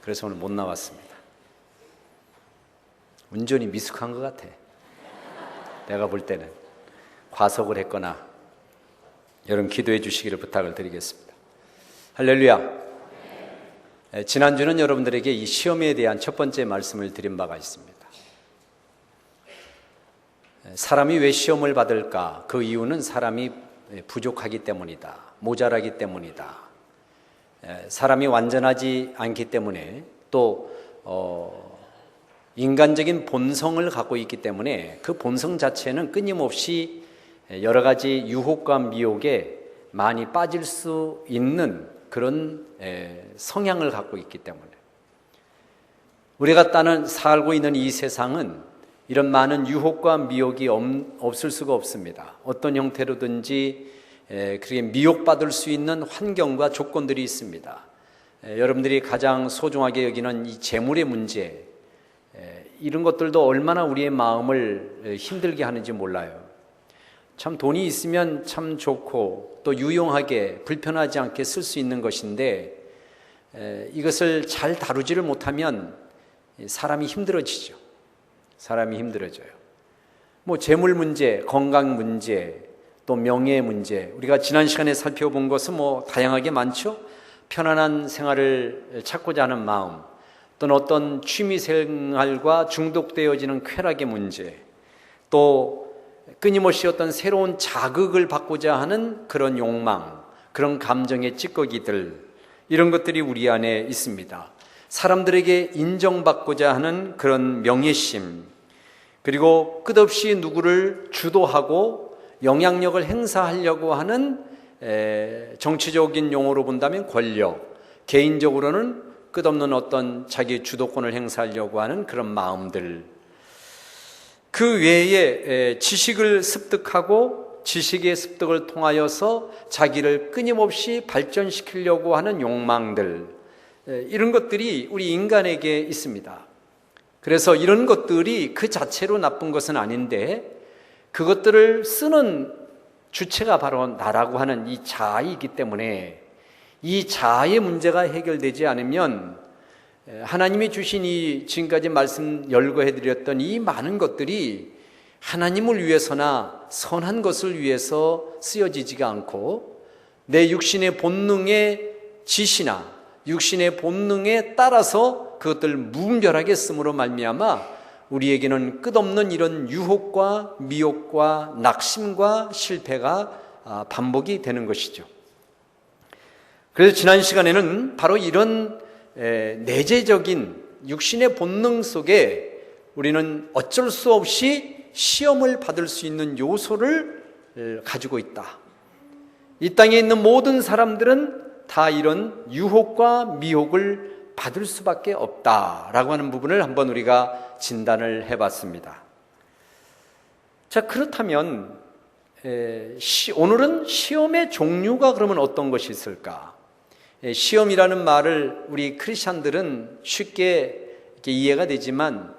그래서 오늘 못 나왔습니다. 운전이 미숙한 것 같아. 내가 볼 때는 과속을 했거나. 여러분 기도해 주시기를 부탁을 드리겠습니다. 할렐루야. 지난주는 여러분들에게 이 시험에 대한 첫 번째 말씀을 드린 바가 있습니다. 사람이 왜 시험을 받을까? 그 이유는 사람이 부족하기 때문이다. 모자라기 때문이다. 사람이 완전하지 않기 때문에 또 인간적인 본성을 갖고 있기 때문에 그 본성 자체는 끊임없이 여러 가지 유혹과 미혹에 많이 빠질 수 있는 그런 성향을 갖고 있기 때문에 우리가 살고 있는 이 세상은 이런 많은 유혹과 미혹이 없을 수가 없습니다. 어떤 형태로든지 그렇게 미혹받을 수 있는 환경과 조건들이 있습니다. 여러분들이 가장 소중하게 여기는 이 재물의 문제, 이런 것들도 얼마나 우리의 마음을 힘들게 하는지 몰라요. 참 돈이 있으면 참 좋고 또 유용하게 불편하지 않게 쓸 수 있는 것인데 이것을 잘 다루지를 못하면 사람이 힘들어지죠. 사람이 힘들어져요. 뭐 재물 문제, 건강 문제, 또 명예 문제, 우리가 지난 시간에 살펴본 것은 뭐 다양하게 많죠. 편안한 생활을 찾고자 하는 마음, 또는 어떤 취미 생활과 중독되어지는 쾌락의 문제, 또 끊임없이 어떤 새로운 자극을 받고자 하는 그런 욕망, 그런 감정의 찌꺼기들, 이런 것들이 우리 안에 있습니다. 사람들에게 인정받고자 하는 그런 명예심, 그리고 끝없이 누구를 주도하고 영향력을 행사하려고 하는 정치적인 용어로 본다면 권력, 개인적으로는 끝없는 어떤 자기 주도권을 행사하려고 하는 그런 마음들, 그 외에 지식을 습득하고 지식의 습득을 통하여서 자기를 끊임없이 발전시키려고 하는 욕망들, 이런 것들이 우리 인간에게 있습니다. 그래서 이런 것들이 그 자체로 나쁜 것은 아닌데 그것들을 쓰는 주체가 바로 나라고 하는 이 자아이기 때문에 이 자아의 문제가 해결되지 않으면 하나님이 주신 이 지금까지 말씀 열거해드렸던 이 많은 것들이 하나님을 위해서나 선한 것을 위해서 쓰여지지가 않고 내 육신의 본능의 지시나 육신의 본능에 따라서 그것들을 무분별하게 쓰므로 말미암아 우리에게는 끝없는 이런 유혹과 미혹과 낙심과 실패가 반복이 되는 것이죠. 그래서 지난 시간에는 바로 이런 내재적인 육신의 본능 속에 우리는 어쩔 수 없이 시험을 받을 수 있는 요소를 가지고 있다. 이 땅에 있는 모든 사람들은 다 이런 유혹과 미혹을 받을 수밖에 없다라고 하는 부분을 한번 우리가 진단을 해봤습니다. 자, 그렇다면 오늘은 시험의 종류가 그러면 어떤 것이 있을까? 시험이라는 말을 우리 크리스찬들은 쉽게 이렇게 이해가 되지만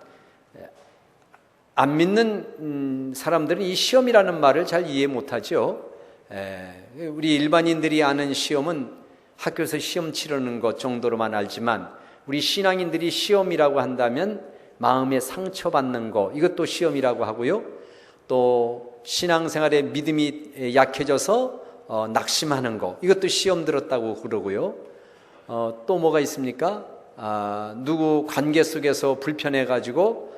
안 믿는 사람들은 이 시험이라는 말을 잘 이해 못하죠. 우리 일반인들이 아는 시험은 학교에서 시험 치르는 것 정도로만 알지만 우리 신앙인들이 시험이라고 한다면 마음에 상처받는 거, 이것도 시험이라고 하고요. 또 신앙생활에 믿음이 약해져서 낙심하는 거, 이것도 시험 들었다고 그러고요. 또 뭐가 있습니까? 누구 관계 속에서 불편해가지고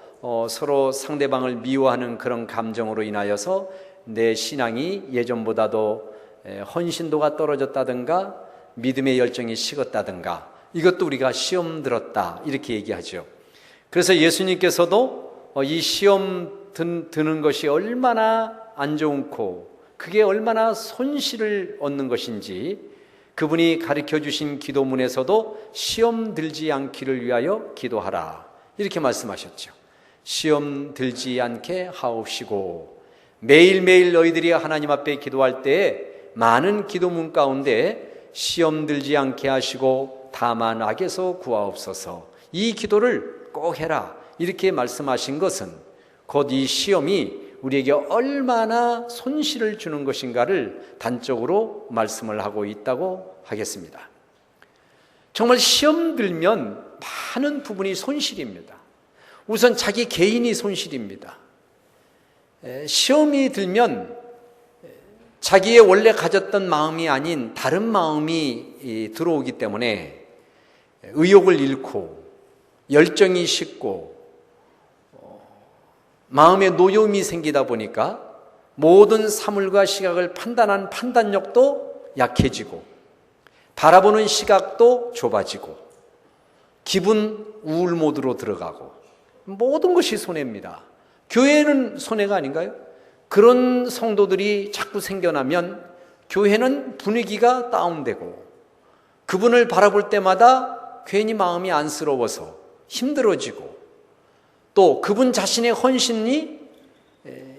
서로 상대방을 미워하는 그런 감정으로 인하여서 내 신앙이 예전보다도 헌신도가 떨어졌다든가 믿음의 열정이 식었다든가, 이것도 우리가 시험 들었다 이렇게 얘기하죠. 그래서 예수님께서도 이 시험 드는 것이 얼마나 안 좋고 그게 얼마나 손실을 얻는 것인지 그분이 가르쳐 주신 기도문에서도 시험 들지 않기를 위하여 기도하라 이렇게 말씀하셨죠. 시험 들지 않게 하옵시고, 매일매일 너희들이 하나님 앞에 기도할 때에 많은 기도문 가운데 시험 들지 않게 하시고 다만 악에서 구하옵소서, 이 기도를 꼭 해라 이렇게 말씀하신 것은 곧 이 시험이 우리에게 얼마나 손실을 주는 것인가를 단적으로 말씀을 하고 있다고 하겠습니다. 정말 시험 들면 하는 부분이 손실입니다. 우선 자기 개인이 손실입니다. 시험이 들면 자기의 원래 가졌던 마음이 아닌 다른 마음이 들어오기 때문에 의욕을 잃고 열정이 식고 마음에 노여움이 생기다 보니까 모든 사물과 시각을 판단하는 판단력도 약해지고 바라보는 시각도 좁아지고 기분 우울 모드로 들어가고 모든 것이 손해입니다. 교회는 손해가 아닌가요? 그런 성도들이 자꾸 생겨나면 교회는 분위기가 다운되고 그분을 바라볼 때마다 괜히 마음이 안쓰러워서 힘들어지고 또 그분 자신의 헌신이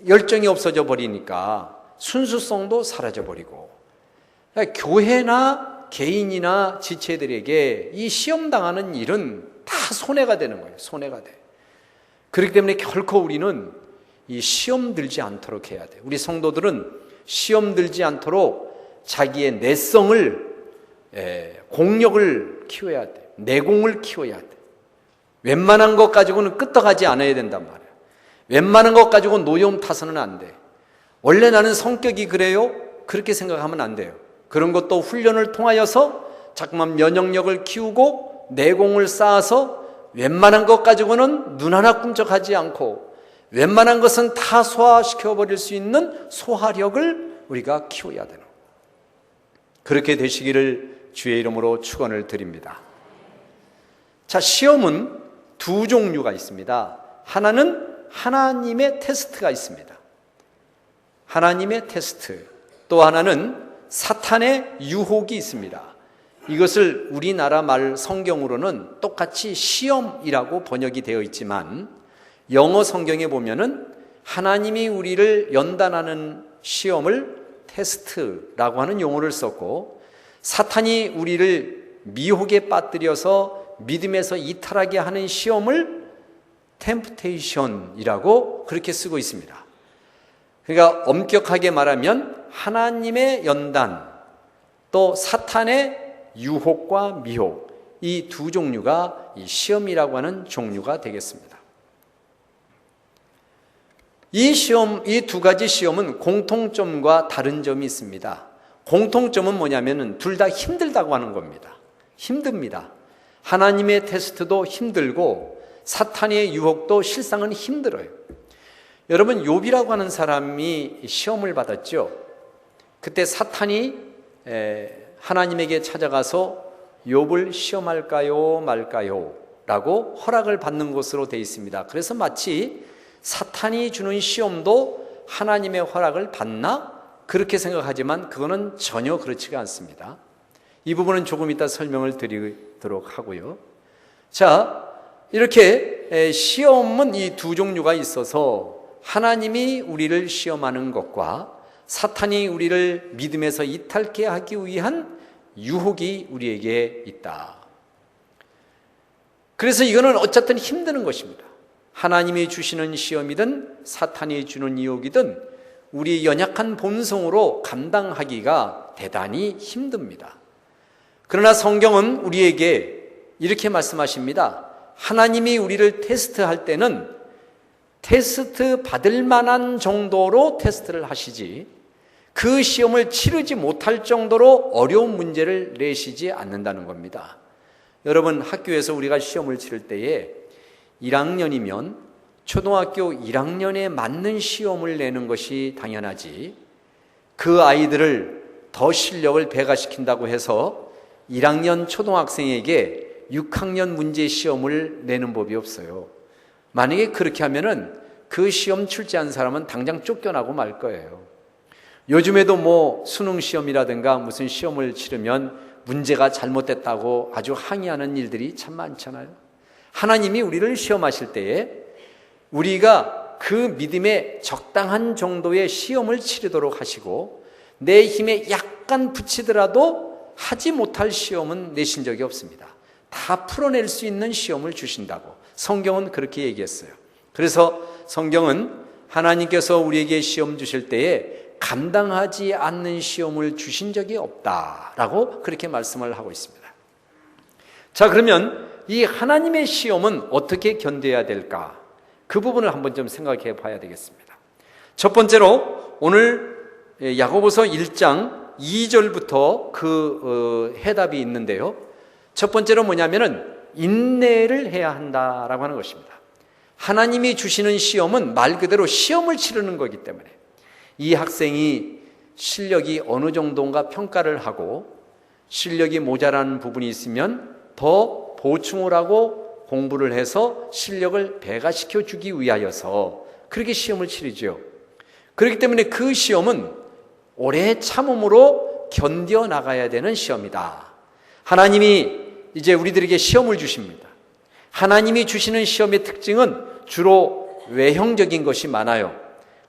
열정이 없어져 버리니까 순수성도 사라져 버리고 교회나 개인이나 지체들에게 이 시험당하는 일은 다 손해가 되는 거예요. 손해가 돼. 그렇기 때문에 결코 우리는 이 시험 들지 않도록 해야 돼. 우리 성도들은 시험 들지 않도록 자기의 내성을 공력을 키워야 돼. 내공을 키워야 돼. 웬만한 것 가지고는 끄떡하지 않아야 된단 말이야. 웬만한 것 가지고 노여움 타서는 안 돼. 원래 나는 성격이 그래요? 그렇게 생각하면 안 돼요. 그런 것도 훈련을 통하여서 자꾸만 면역력을 키우고 내공을 쌓아서 웬만한 것 가지고는 눈 하나 꿈쩍하지 않고 웬만한 것은 다 소화시켜버릴 수 있는 소화력을 우리가 키워야 되는 거예요. 그렇게 되시기를 주의 이름으로 축원을 드립니다. 자, 시험은 두 종류가 있습니다. 하나는 하나님의 테스트가 있습니다. 하나님의 테스트. 또 하나는 사탄의 유혹이 있습니다. 이것을 우리나라 말 성경으로는 똑같이 시험이라고 번역이 되어 있지만 영어 성경에 보면은 하나님이 우리를 연단하는 시험을 테스트라고 하는 용어를 썼고 사탄이 우리를 미혹에 빠뜨려서 믿음에서 이탈하게 하는 시험을 템프테이션이라고 그렇게 쓰고 있습니다. 그러니까 엄격하게 말하면 하나님의 연단 또 사탄의 유혹과 미혹 이 두 종류가 이 시험이라고 하는 종류가 되겠습니다. 이 두 가지 시험은 공통점과 다른 점이 있습니다. 공통점은 뭐냐면은 둘 다 힘들다고 하는 겁니다. 힘듭니다. 하나님의 테스트도 힘들고 사탄의 유혹도 실상은 힘들어요. 여러분 욥이라고 하는 사람이 시험을 받았죠. 그때 사탄이 하나님에게 찾아가서 욥을 시험할까요 말까요 라고 허락을 받는 것으로 되어 있습니다. 그래서 마치 사탄이 주는 시험도 하나님의 허락을 받나? 그렇게 생각하지만 그거는 전혀 그렇지가 않습니다. 이 부분은 조금 이따 설명을 드리도록 하고요. 자, 이렇게 시험은 이 두 종류가 있어서 하나님이 우리를 시험하는 것과 사탄이 우리를 믿음에서 이탈케 하기 위한 유혹이 우리에게 있다. 그래서 이거는 어쨌든 힘드는 것입니다. 하나님이 주시는 시험이든 사탄이 주는 유혹이든 우리 연약한 본성으로 감당하기가 대단히 힘듭니다. 그러나 성경은 우리에게 이렇게 말씀하십니다. 하나님이 우리를 테스트할 때는 테스트 받을 만한 정도로 테스트를 하시지 그 시험을 치르지 못할 정도로 어려운 문제를 내시지 않는다는 겁니다. 여러분 학교에서 우리가 시험을 치를 때에 1학년이면 초등학교 1학년에 맞는 시험을 내는 것이 당연하지 그 아이들을 더 실력을 배가시킨다고 해서 1학년 초등학생에게 6학년 문제 시험을 내는 법이 없어요. 만약에 그렇게 하면은 그 시험 출제한 사람은 당장 쫓겨나고 말 거예요. 요즘에도 뭐 수능 시험이라든가 무슨 시험을 치르면 문제가 잘못됐다고 아주 항의하는 일들이 참 많잖아요. 하나님이 우리를 시험하실 때에 우리가 그 믿음에 적당한 정도의 시험을 치르도록 하시고 내 힘에 약간 붙이더라도 하지 못할 시험은 내신 적이 없습니다. 다 풀어낼 수 있는 시험을 주신다고 성경은 그렇게 얘기했어요. 그래서 성경은 하나님께서 우리에게 시험 주실 때에 감당하지 않는 시험을 주신 적이 없다라고 그렇게 말씀을 하고 있습니다. 자, 그러면 이 하나님의 시험은 어떻게 견뎌야 될까? 그 부분을 한번 좀 생각해 봐야 되겠습니다. 첫 번째로 오늘 야고보서 1장 2절부터 그 해답이 있는데요. 첫 번째로 뭐냐면은 인내를 해야 한다라고 하는 것입니다. 하나님이 주시는 시험은 말 그대로 시험을 치르는 거기 때문에 이 학생이 실력이 어느 정도인가 평가를 하고 실력이 모자라는 부분이 있으면 더 보충을 하고 공부를 해서 실력을 배가시켜 주기 위하여서 그렇게 시험을 치르죠. 그렇기 때문에 그 시험은 오래 참음으로 견뎌 나가야 되는 시험이다. 하나님이 이제 우리들에게 시험을 주십니다. 하나님이 주시는 시험의 특징은 주로 외형적인 것이 많아요.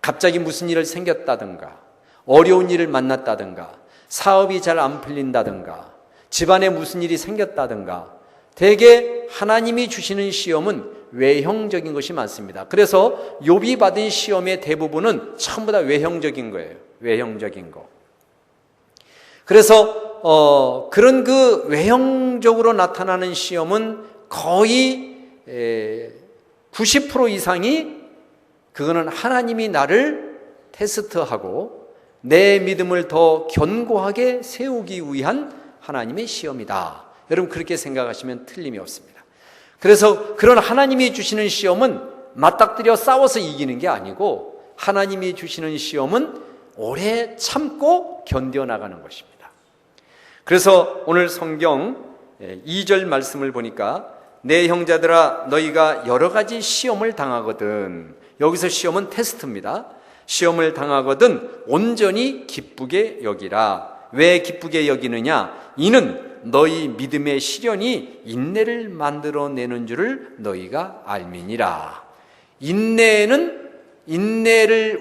갑자기 무슨 일이 생겼다든가, 어려운 일을 만났다든가, 사업이 잘 안 풀린다든가, 집안에 무슨 일이 생겼다든가, 대개 하나님이 주시는 시험은 외형적인 것이 많습니다. 그래서 욥이 받은 시험의 대부분은 전부 다 외형적인 거예요. 외형적인 거. 그래서 그런 그 외형적으로 나타나는 시험은 거의 90% 이상이 그거는 하나님이 나를 테스트하고 내 믿음을 더 견고하게 세우기 위한 하나님의 시험이다. 여러분 그렇게 생각하시면 틀림이 없습니다. 그래서 그런 하나님이 주시는 시험은 맞닥뜨려 싸워서 이기는 게 아니고 하나님이 주시는 시험은 오래 참고 견뎌나가는 것입니다. 그래서 오늘 성경 2절 말씀을 보니까 내 형제들아 너희가 여러 가지 시험을 당하거든, 여기서 시험은 테스트입니다. 시험을 당하거든 온전히 기쁘게 여기라. 왜 기쁘게 여기느냐? 이는 너희 믿음의 시련이 인내를 만들어내는 줄을 너희가 알미니라. 인내를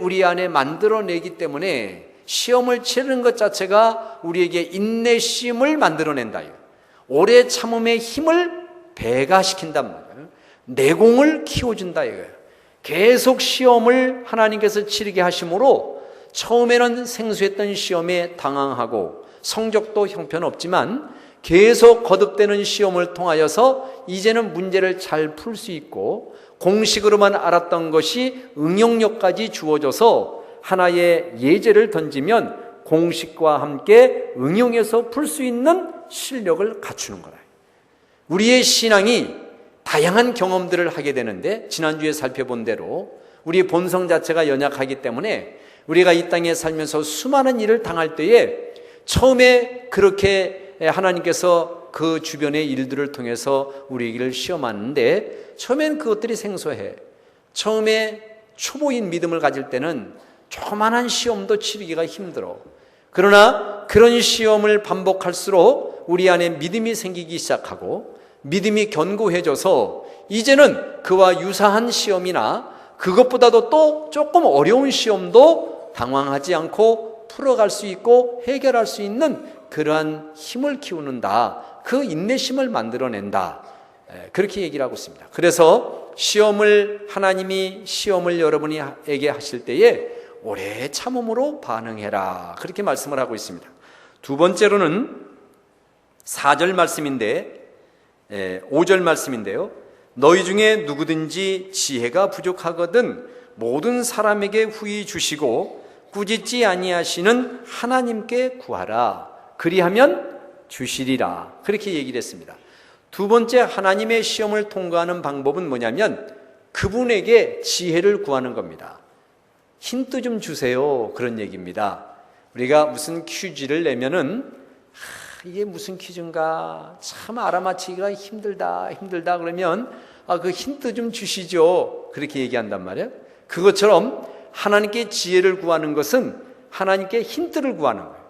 우리 안에 만들어내기 때문에 시험을 치르는 것 자체가 우리에게 인내심을 만들어낸다. 오래 참음의 힘을 배가시킨단 말이에요. 내공을 키워준다 이거예요. 계속 시험을 하나님께서 치르게 하심으로 처음에는 생소했던 시험에 당황하고 성적도 형편없지만 계속 거듭되는 시험을 통하여서 이제는 문제를 잘 풀 수 있고 공식으로만 알았던 것이 응용력까지 주어져서 하나의 예제를 던지면 공식과 함께 응용해서 풀 수 있는 실력을 갖추는 거라. 우리의 신앙이 다양한 경험들을 하게 되는데 지난주에 살펴본 대로 우리의 본성 자체가 연약하기 때문에 우리가 이 땅에 살면서 수많은 일을 당할 때에 처음에 그렇게 하나님께서 그 주변의 일들을 통해서 우리를 시험하는데 처음엔 그것들이 생소해. 처음에 초보인 믿음을 가질 때는 조그만한 시험도 치르기가 힘들어. 그러나 그런 시험을 반복할수록 우리 안에 믿음이 생기기 시작하고 믿음이 견고해져서 이제는 그와 유사한 시험이나 그것보다도 또 조금 어려운 시험도 당황하지 않고 풀어갈 수 있고 해결할 수 있는 그러한 힘을 키우는다. 그 인내심을 만들어낸다. 그렇게 얘기를 하고 있습니다. 그래서 하나님이 시험을 여러분에게 하실 때에 오래 참음으로 반응해라. 그렇게 말씀을 하고 있습니다. 두 번째로는 4절 말씀인데 5절 말씀인데요. 너희 중에 누구든지 지혜가 부족하거든 모든 사람에게 후히 주시고 꾸짖지 아니하시는 하나님께 구하라. 그리하면 주시리라. 그렇게 얘기를 했습니다. 두 번째 하나님의 시험을 통과하는 방법은 뭐냐면 그분에게 지혜를 구하는 겁니다. 힌트 좀 주세요. 그런 얘기입니다. 우리가 무슨 퀴즈를 내면은 이게 무슨 퀴즈인가 참 알아맞히기가 힘들다 그러면 그 힌트 좀 주시죠. 그렇게 얘기한단 말이에요. 그것처럼 하나님께 지혜를 구하는 것은 하나님께 힌트를 구하는 거예요.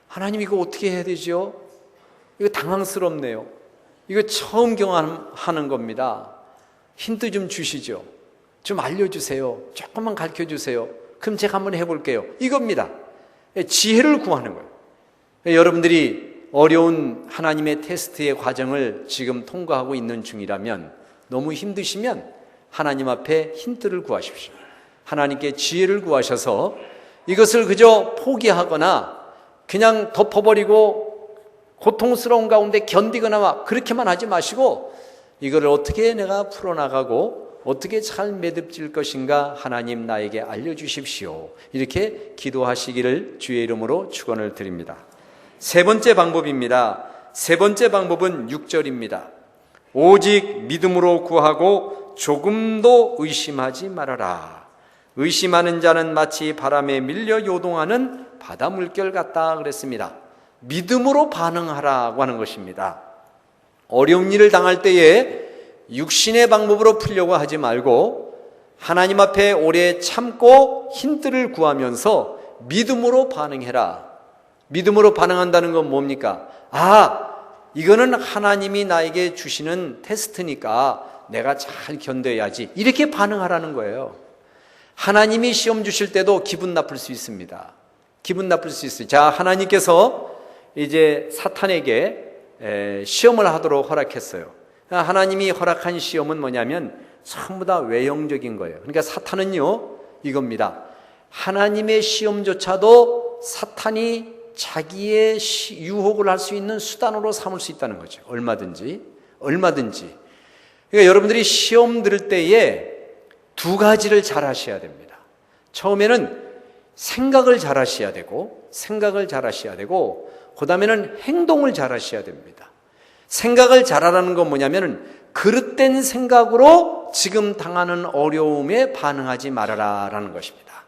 하나님 이거 어떻게 해야 되죠? 이거 당황스럽네요. 이거 처음 경험하는 겁니다. 힌트 좀 주시죠. 좀 알려주세요. 조금만 가르쳐주세요. 그럼 제가 한번 해볼게요. 이겁니다. 지혜를 구하는 거예요. 여러분들이 어려운 하나님의 테스트의 과정을 지금 통과하고 있는 중이라면 너무 힘드시면 하나님 앞에 힌트를 구하십시오. 하나님께 지혜를 구하셔서 이것을 그저 포기하거나 그냥 덮어버리고 고통스러운 가운데 견디거나 그렇게만 하지 마시고 이거를 어떻게 내가 풀어나가고 어떻게 잘 매듭질 것인가 하나님 나에게 알려주십시오. 이렇게 기도하시기를 주의 이름으로 축원을 드립니다. 세 번째 방법입니다. 세 번째 방법은 6절입니다. 오직 믿음으로 구하고 조금도 의심하지 말아라. 의심하는 자는 마치 바람에 밀려 요동하는 바다 물결 같다 그랬습니다. 믿음으로 반응하라고 하는 것입니다. 어려운 일을 당할 때에 육신의 방법으로 풀려고 하지 말고 하나님 앞에 오래 참고 힌트를 구하면서 믿음으로 반응해라. 믿음으로 반응한다는 건 뭡니까? 이거는 하나님이 나에게 주시는 테스트니까 내가 잘 견뎌야지. 이렇게 반응하라는 거예요. 하나님이 시험 주실 때도 기분 나쁠 수 있습니다. 기분 나쁠 수 있어요. 자, 하나님께서 이제 사탄에게 시험을 하도록 허락했어요. 하나님이 허락한 시험은 뭐냐면 전부 다 외형적인 거예요. 그러니까 사탄은요, 이겁니다. 하나님의 시험조차도 사탄이 자기의 유혹을 할 수 있는 수단으로 삼을 수 있다는 거죠. 얼마든지. 그러니까 여러분들이 시험 들을 때에 두 가지를 잘 하셔야 됩니다. 처음에는 생각을 잘 하셔야 되고, 그 다음에는 행동을 잘 하셔야 됩니다. 생각을 잘하라는 건 뭐냐면 그릇된 생각으로 지금 당하는 어려움에 반응하지 말아라라는 것입니다.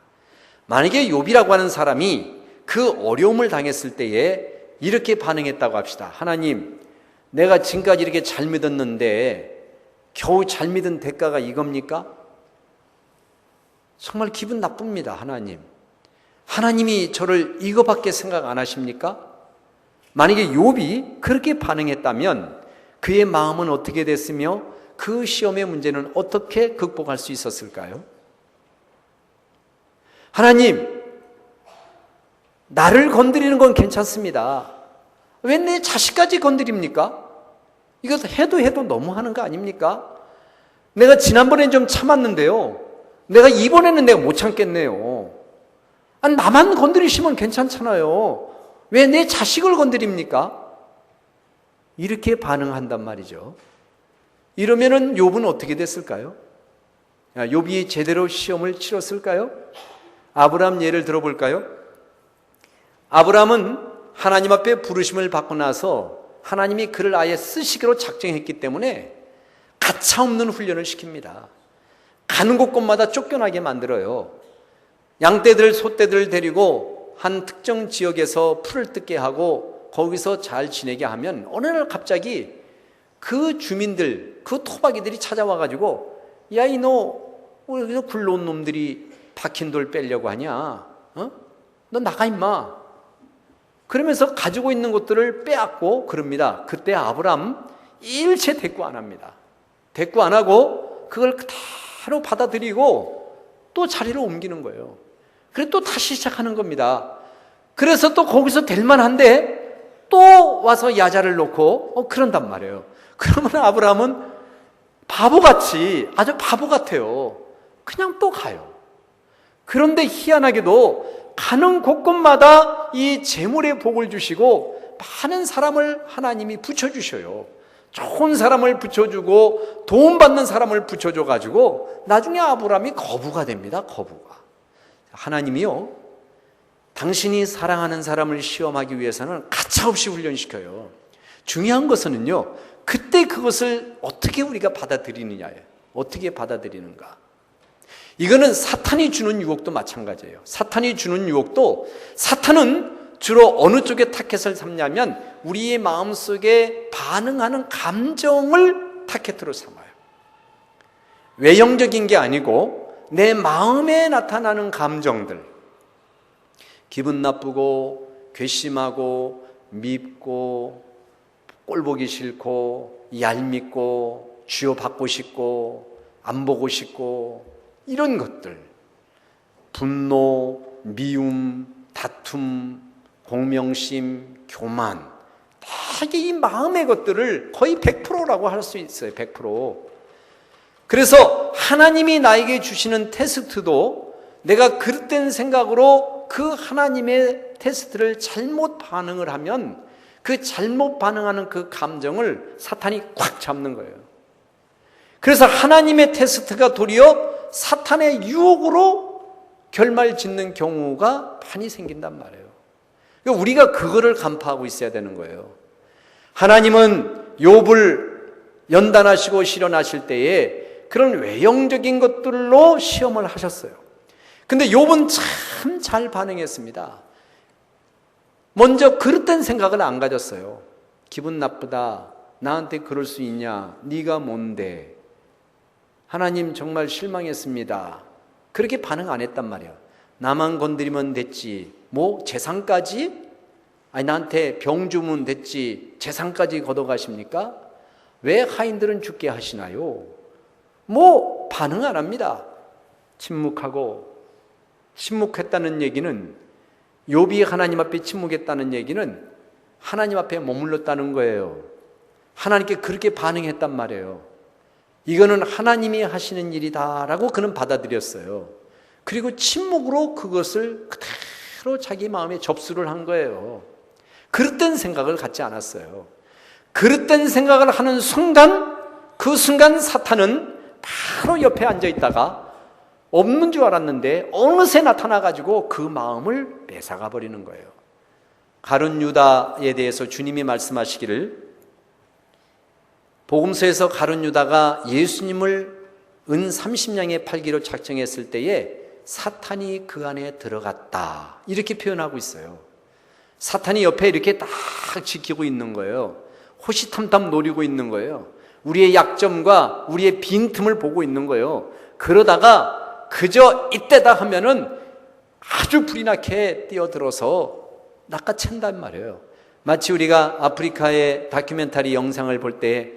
만약에 욥이라고 하는 사람이 그 어려움을 당했을 때에 이렇게 반응했다고 합시다. 하나님, 내가 지금까지 이렇게 잘 믿었는데 겨우 잘 믿은 대가가 이겁니까? 정말 기분 나쁩니다. 하나님이 저를 이거밖에 생각 안 하십니까? 만약에 욥이 그렇게 반응했다면 그의 마음은 어떻게 됐으며 그 시험의 문제는 어떻게 극복할 수 있었을까요? 하나님, 나를 건드리는 건 괜찮습니다. 왜 내 자식까지 건드립니까? 이거 해도 너무하는 거 아닙니까? 내가 지난번엔 좀 참았는데요, 내가 이번에는 내가 못 참겠네요. 나만 건드리시면 괜찮잖아요. 왜 내 자식을 건드립니까? 이렇게 반응한단 말이죠. 이러면은 욥은 어떻게 됐을까요? 욥이 제대로 시험을 치렀을까요? 아브라함 예를 들어볼까요? 아브라함은 하나님 앞에 부르심을 받고 나서 하나님이 그를 아예 쓰시기로 작정했기 때문에 가차없는 훈련을 시킵니다. 가는 곳곳마다 쫓겨나게 만들어요. 양떼들, 소떼들을 데리고 한 특정 지역에서 풀을 뜯게 하고 거기서 잘 지내게 하면 어느 날 갑자기 그 주민들, 그 토박이들이 찾아와가지고 야, 너 여기서 굴러온 놈들이 박힌 돌 빼려고 하냐? 너 나가 임마. 그러면서 가지고 있는 것들을 빼앗고 그럽니다. 그때 아브람 일체 대꾸 안 합니다. 대꾸 안 하고 그걸 그대로 받아들이고 또 자리로 옮기는 거예요. 그래서 또 다시 시작하는 겁니다. 그래서 또 거기서 될 만한데 또 와서 야자를 놓고 그런단 말이에요. 그러면 아브라함은 바보같이, 아주 바보 같아요. 그냥 또 가요. 그런데 희한하게도 가는 곳곳마다 이 재물의 복을 주시고 많은 사람을 하나님이 붙여주셔요. 좋은 사람을 붙여주고 도움받는 사람을 붙여줘가지고 나중에 아브라함이 거부가 됩니다. 거부가. 하나님이요, 당신이 사랑하는 사람을 시험하기 위해서는 가차없이 훈련시켜요. 중요한 것은요, 그때 그것을 어떻게 우리가 받아들이느냐예요. 어떻게 받아들이는가. 이거는 사탄이 주는 유혹도 마찬가지예요. 사탄이 주는 유혹도, 사탄은 주로 어느 쪽에 타켓을 삼냐면 우리의 마음속에 반응하는 감정을 타켓으로 삼아요. 외형적인 게 아니고 내 마음에 나타나는 감정들, 기분 나쁘고 괘씸하고 밉고 꼴보기 싫고 얄밉고 쥐어받고 싶고 안 보고 싶고 이런 것들, 분노, 미움, 다툼, 공명심, 교만, 다 이 마음의 것들을 거의 100%라고 할 수 있어요. 100%. 그래서 하나님이 나에게 주시는 테스트도 내가 그릇된 생각으로 그 하나님의 테스트를 잘못 반응을 하면 그 잘못 반응하는 그 감정을 사탄이 꽉 잡는 거예요. 그래서 하나님의 테스트가 도리어 사탄의 유혹으로 결말짓는 경우가 많이 생긴단 말이에요. 그러니까 우리가 그거를 간파하고 있어야 되는 거예요. 하나님은 욥을 연단하시고 실현하실 때에 그런 외형적인 것들로 시험을 하셨어요. 근데 욥은 참 잘 반응했습니다. 먼저 그릇된 생각을 안 가졌어요. 기분 나쁘다. 나한테 그럴 수 있냐? 네가 뭔데? 하나님 정말 실망했습니다. 그렇게 반응 안 했단 말이야. 나만 건드리면 됐지. 뭐 재산까지? 아니 나한테 병 주면 됐지. 재산까지 걷어가십니까? 왜 하인들은 죽게 하시나요? 뭐 반응 안 합니다. 침묵했다는 얘기는, 욥이 하나님 앞에 침묵했다는 얘기는 하나님 앞에 머물렀다는 거예요. 하나님께 그렇게 반응했단 말이에요. 이거는 하나님이 하시는 일이다라고 그는 받아들였어요. 그리고 침묵으로 그것을 그대로 자기 마음에 접수를 한 거예요. 그릇된 생각을 갖지 않았어요. 그릇된 생각을 하는 순간, 그 순간 사탄은 바로 옆에 앉아 있다가 없는 줄 알았는데 어느새 나타나가지고 그 마음을 뺏어가 버리는 거예요. 가룟 유다에 대해서 주님이 말씀하시기를, 복음서에서 가룟 유다가 예수님을 은 30냥에 팔기로 작정했을 때에 사탄이 그 안에 들어갔다, 이렇게 표현하고 있어요. 사탄이 옆에 이렇게 딱 지키고 있는 거예요. 호시탐탐 노리고 있는 거예요. 우리의 약점과 우리의 빈틈을 보고 있는 거예요. 그러다가 그저 이때다 하면은 아주 불이 나게 뛰어들어서 낚아챈단 말이에요. 마치 우리가 아프리카의 다큐멘터리 영상을 볼 때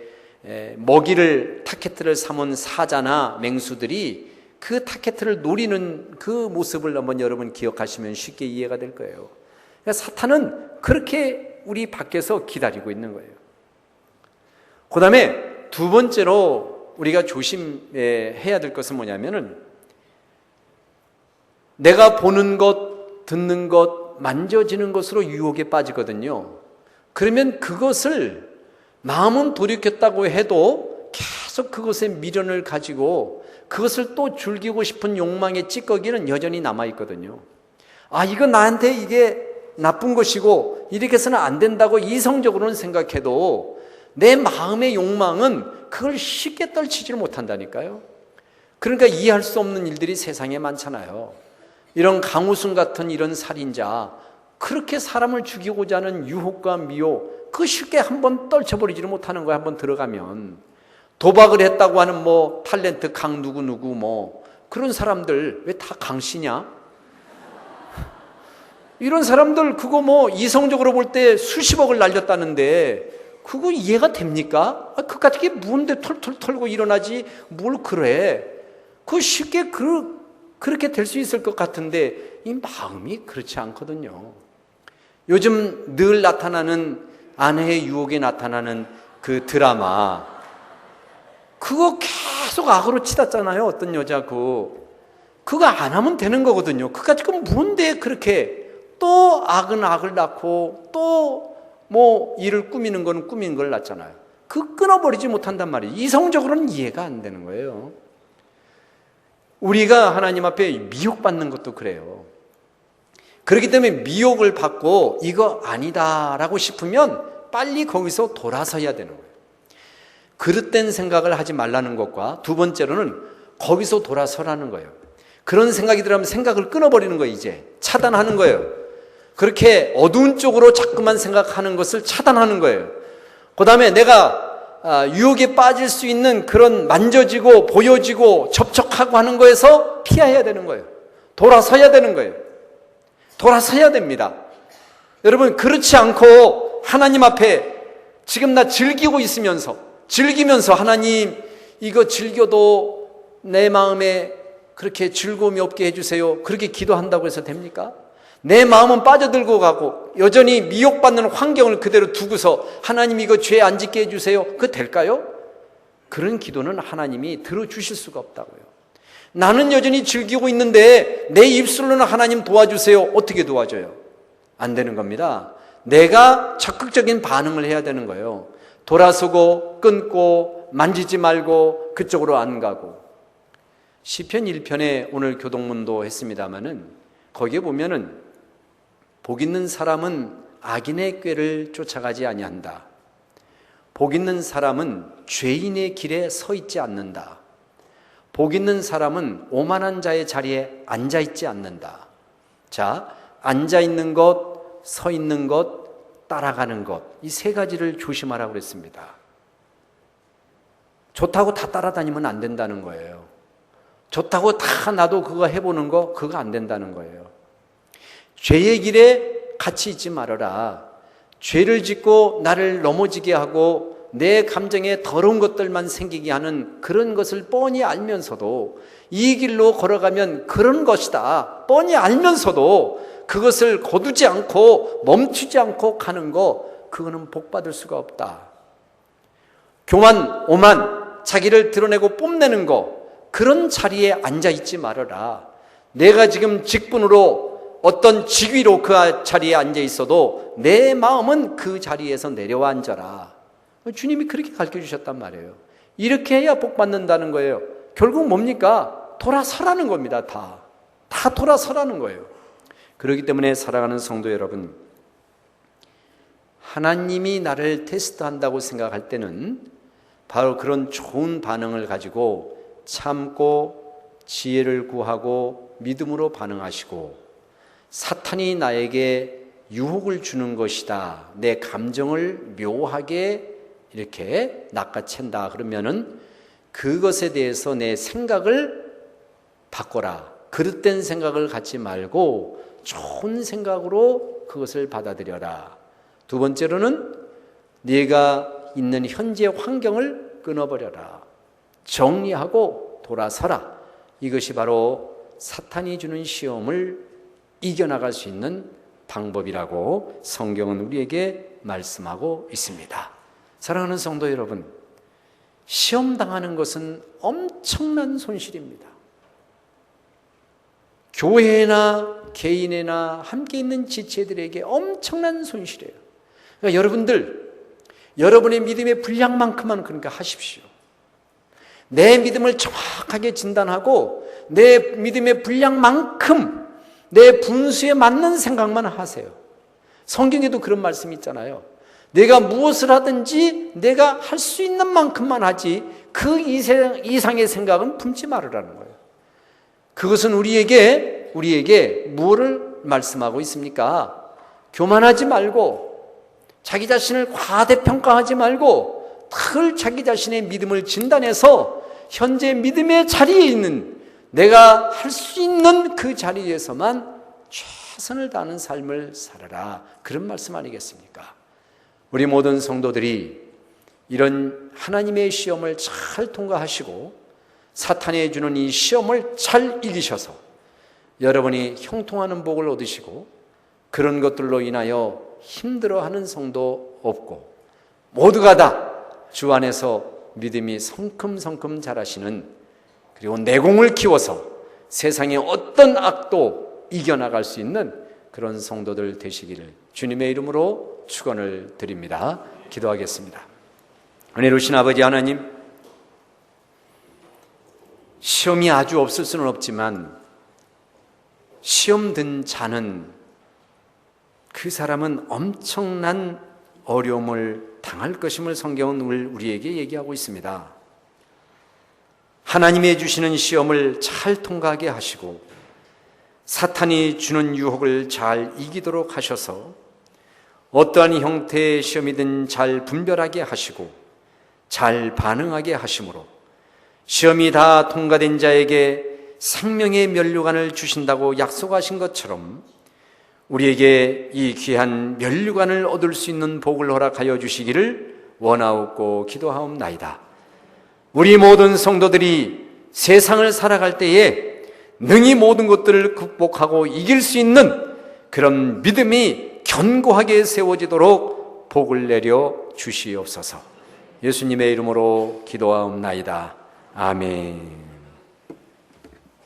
먹이를, 타켓을 삼은 사자나 맹수들이 그 타켓을 노리는 그 모습을 한번 여러분 기억하시면 쉽게 이해가 될 거예요. 그러니까 사탄은 그렇게 우리 밖에서 기다리고 있는 거예요. 그 다음에 두 번째로 우리가 조심해야 될 것은 뭐냐면은, 내가 보는 것, 듣는 것, 만져지는 것으로 유혹에 빠지거든요. 그러면 그것을 마음은 돌이켰다고 해도 계속 그것에 미련을 가지고 그것을 또 즐기고 싶은 욕망의 찌꺼기는 여전히 남아있거든요. 아, 이거 나한테 이게 나쁜 것이고 이렇게 해서는 안 된다고 이성적으로는 생각해도 내 마음의 욕망은 그걸 쉽게 떨치지를 못한다니까요. 그러니까 이해할 수 없는 일들이 세상에 많잖아요. 이런 강우승 같은 이런 살인자, 그렇게 사람을 죽이고자 하는 유혹과 미혹, 그 쉽게 한번 떨쳐버리지를 못하는 거야. 한번 들어가면. 도박을 했다고 하는 뭐 탤런트 강 누구누구 뭐 그런 사람들 왜 다 강씨냐? 이런 사람들 그거 뭐 이성적으로 볼 때 수십억을 날렸다는데 그거 이해가 됩니까? 그까짓 게 뭔데 털털 털고 일어나지 뭘 그래. 그거 쉽게 그렇게 될 수 있을 것 같은데 이 마음이 그렇지 않거든요. 요즘 늘 나타나는 아내의 유혹에 나타나는 그 드라마, 그거 계속 악으로 치닫잖아요. 어떤 여자 그거 안 하면 되는 거거든요. 그까짓 건 뭔데 그렇게 또 악은 악을 낳고 또 뭐 일을 꾸미는 건 꾸민 걸 낳잖아요. 그 끊어버리지 못한단 말이에요. 이성적으로는 이해가 안 되는 거예요. 우리가 하나님 앞에 미혹받는 것도 그래요. 그렇기 때문에 미혹을 받고 이거 아니다라고 싶으면 빨리 거기서 돌아서야 되는 거예요. 그릇된 생각을 하지 말라는 것과 두 번째로는 거기서 돌아서라는 거예요. 그런 생각이 들어가면 생각을 끊어버리는 거예요. 이제 차단하는 거예요. 그렇게 어두운 쪽으로 자꾸만 생각하는 것을 차단하는 거예요. 그 다음에 내가 유혹에 빠질 수 있는 그런 만져지고 보여지고 접촉하고 하는 거에서 피해야 되는 거예요. 돌아서야 되는 거예요. 돌아서야 됩니다. 여러분, 그렇지 않고 하나님 앞에 지금 나 즐기면서 하나님 이거 즐겨도 내 마음에 그렇게 즐거움이 없게 해주세요. 그렇게 기도한다고 해서 됩니까? 내 마음은 빠져들고 가고 여전히 미혹받는 환경을 그대로 두고서 하나님 이거 죄 안 짓게 해주세요. 그거 될까요? 그런 기도는 하나님이 들어주실 수가 없다고요. 나는 여전히 즐기고 있는데 내 입술로는 하나님 도와주세요. 어떻게 도와줘요? 안 되는 겁니다. 내가 적극적인 반응을 해야 되는 거예요. 돌아서고 끊고 만지지 말고 그쪽으로 안 가고. 시편 1편에 오늘 교동문도 했습니다마는 거기에 보면은 복 있는 사람은 악인의 꾀를 쫓아가지 아니한다. 복 있는 사람은 죄인의 길에 서 있지 않는다. 복 있는 사람은 오만한 자의 자리에 앉아 있지 않는다. 자, 앉아 있는 것, 서 있는 것, 따라가는 것, 이 세 가지를 조심하라고 그랬습니다. 좋다고 다 따라다니면 안 된다는 거예요. 좋다고 다 나도 그거 해보는 거, 그거 안 된다는 거예요. 죄의 길에 같이 있지 말아라. 죄를 짓고 나를 넘어지게 하고 내 감정에 더러운 것들만 생기게 하는 그런 것을 뻔히 알면서도 이 길로 걸어가면 그런 것이다 뻔히 알면서도 그것을 거두지 않고 멈추지 않고 가는 거, 그거는 복받을 수가 없다. 교만, 오만, 자기를 드러내고 뽐내는 거, 그런 자리에 앉아있지 말아라. 내가 지금 직분으로 어떤 직위로 그 자리에 앉아 있어도 내 마음은 그 자리에서 내려와 앉아라. 주님이 그렇게 가르쳐 주셨단 말이에요. 이렇게 해야 복 받는다는 거예요. 결국 뭡니까? 돌아서라는 겁니다. 다 돌아서라는 거예요. 그렇기 때문에 사랑하는 성도 여러분, 하나님이 나를 테스트한다고 생각할 때는 바로 그런 좋은 반응을 가지고 참고 지혜를 구하고 믿음으로 반응하시고, 사탄이 나에게 유혹을 주는 것이다, 내 감정을 묘하게 이렇게 낚아챈다 그러면은 그것에 대해서 내 생각을 바꿔라. 그릇된 생각을 갖지 말고 좋은 생각으로 그것을 받아들여라. 두 번째로는 네가 있는 현재 환경을 끊어버려라. 정리하고 돌아서라. 이것이 바로 사탄이 주는 시험을 이겨나갈 수 있는 방법이라고 성경은 우리에게 말씀하고 있습니다. 사랑하는 성도 여러분, 시험 당하는 것은 엄청난 손실입니다. 교회나 개인이나 함께 있는 지체들에게 엄청난 손실이에요. 그러니까 여러분들, 여러분의 믿음의 분량만큼만 그러니까 하십시오. 내 믿음을 정확하게 진단하고 내 믿음의 분량만큼 내 분수에 맞는 생각만 하세요. 성경에도 그런 말씀이 있잖아요. 내가 무엇을 하든지 내가 할 수 있는 만큼만 하지 그 이상의 생각은 품지 말으라는 거예요. 그것은 우리에게 무엇을 말씀하고 있습니까? 교만하지 말고, 자기 자신을 과대평가하지 말고, 늘 자기 자신의 믿음을 진단해서 현재 믿음의 자리에 있는, 내가 할 수 있는 그 자리에서만 최선을 다하는 삶을 살아라. 그런 말씀 아니겠습니까? 우리 모든 성도들이 이런 하나님의 시험을 잘 통과하시고 사탄이 주는 이 시험을 잘 이기셔서 여러분이 형통하는 복을 얻으시고, 그런 것들로 인하여 힘들어하는 성도 없고 모두가 다 주 안에서 믿음이 성큼성큼 자라시는, 그리고 내공을 키워서 세상의 어떤 악도 이겨나갈 수 있는 그런 성도들 되시기를 주님의 이름으로 축원을 드립니다. 기도하겠습니다. 은혜로우신 아버지 하나님, 시험이 아주 없을 수는 없지만 시험 든 자는, 그 사람은 엄청난 어려움을 당할 것임을 성경은 우리에게 얘기하고 있습니다. 하나님이 주시는 시험을 잘 통과하게 하시고 사탄이 주는 유혹을 잘 이기도록 하셔서 어떠한 형태의 시험이든 잘 분별하게 하시고 잘 반응하게 하심으로 시험이 다 통과된 자에게 생명의 면류관을 주신다고 약속하신 것처럼 우리에게 이 귀한 면류관을 얻을 수 있는 복을 허락하여 주시기를 원하옵고 기도하옵나이다. 우리 모든 성도들이 세상을 살아갈 때에 능히 모든 것들을 극복하고 이길 수 있는 그런 믿음이 견고하게 세워지도록 복을 내려 주시옵소서. 예수님의 이름으로 기도하옵나이다. 아멘.